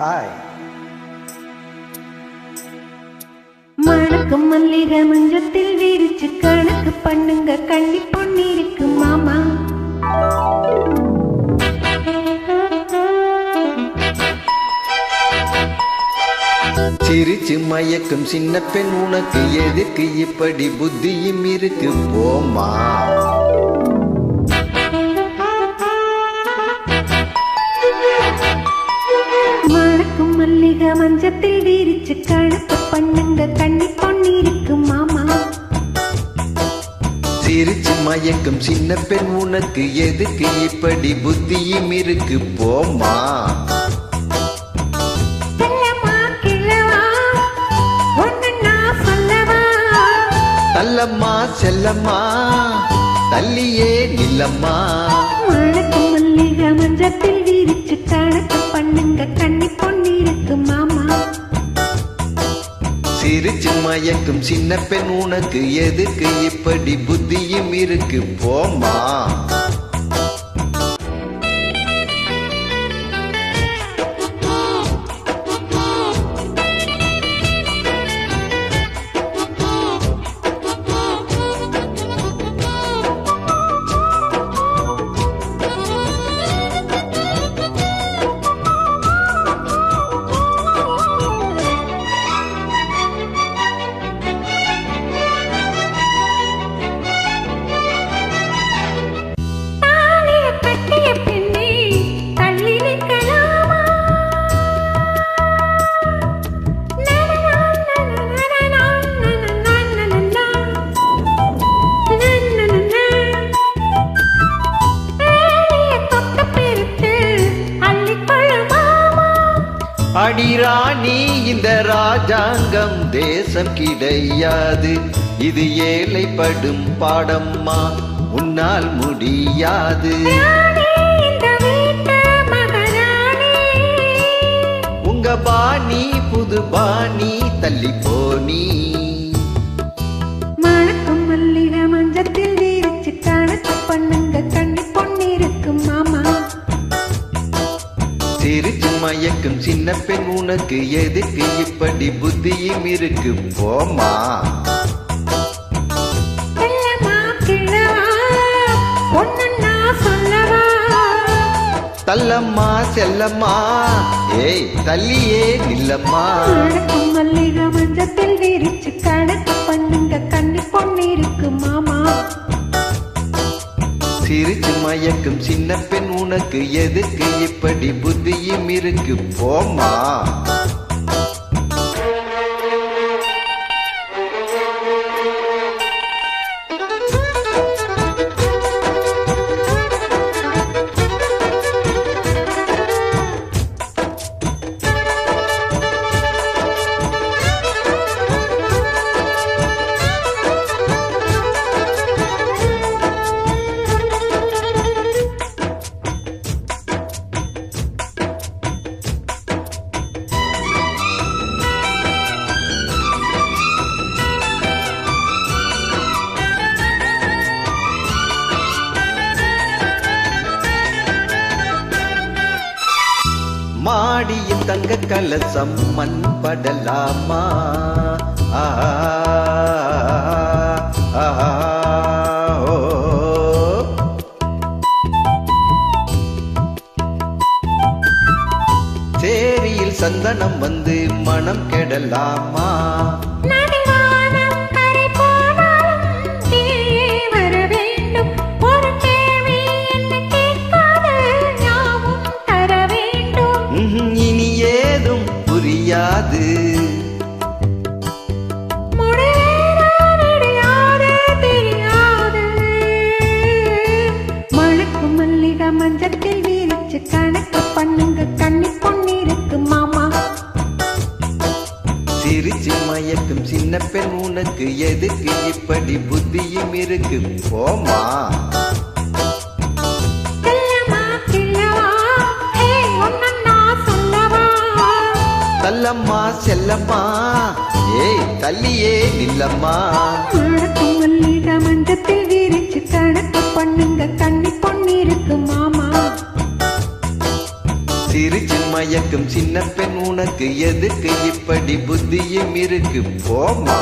Hi. மணக்கும் மல்லிகை மஞ்சத்தில் விரிச்சு கணக்கு பண்ணுங்க கண்ணி பொண்ணிருக்கு மாமா. சிரிச்சு மயக்கும் சின்ன பெண் உனக்கு எதுக்கு இப்படி புத்தியும் இருக்கு போமா. மணக்கும் மல்லிகை மஞ்சத்தில் விரிச்சு கணக்கு பண்ணுங்க கண்ணி பொண்ணிருக்கு மாமா. சிரிச்சு மயக்கும் சின்ன பெண் உனக்கு எதுக்கு இப்படி புத்தியும் இருக்கு போமா. தல்லம்மா செல்லம்மா தள்ளியே நில்லம்மா. மணக்கும் மல்லிகை மஞ்சத்தில் விரிச்சு கணக்கு பண்ணுங்க கண்ணி பொண்ணிருக்கு மாமா. சிரிச்சு மயக்கும் சின்ன பெண் உனக்கு எதுக்கு இப்படி புத்தியும் இருக்கு போமா. அடிராணி இந்த ராஜாங்கம் தேசம் கிடையாது, இது ஏழைப்படும் பாடம்மா உன்னால் முடியாது. உங்க பாணி புது பாணி தள்ளி போனி. மணக்கும் மல்லிகை மஞ்சத்தில் விரிச்சு கணக்கு பண்ணுங்க கண்ணி பொண்ணிருக்கு மாமா. சிரிச்சு மயக்கும் சின்ன பெண் உனக்கு எதுக்கு இப்படி புத்தியும் இருக்கு போமா. தல்லம்மா செல்லம்மா ஏய் தள்ளியே நில்லம்மா. மல்லிகை மஞ்சத்தில் விரிச்சு கணக்கு பண்ணுங்க கண்ணி பொண்ணிருக்கு மாமா. சிரிச்சு மயக்கும் சின்ன பெண் உனக்கு எதுக்கு இப்படி புத்தியும் இருக்கு போமா. மாடியில் தங்க கலசம் மண் படலாமா. சேரியில் சந்தனம் வந்து மனம் கெடலாமா. இனி ஏதும் புரியாது. மணக்கும் மல்லிகை மஞ்சத்தில் விரிச்சு கணக்கு பண்ணுங்க கண்ணி பொண்ணிருக்கு மாமா. சிரிச்சு மயக்கும் சின்ன பெண் உனக்கு எதுக்கு இப்படி புத்தியும் இருக்கு போமா. தல்லம்மா செல்லம்மா ஏய் தள்ளியே நில்லம்மா. மணக்கும் மல்லிகை மஞ்சத்தில் விரிச்சு கணக்கு பண்ணுங்க கண்ணி பொண்ணிருக்கு மாமா. சிரிச்சு மயக்கும் சின்ன பெண் உனக்கு எதுக்கு இப்படி புத்தியும் இருக்கு போமா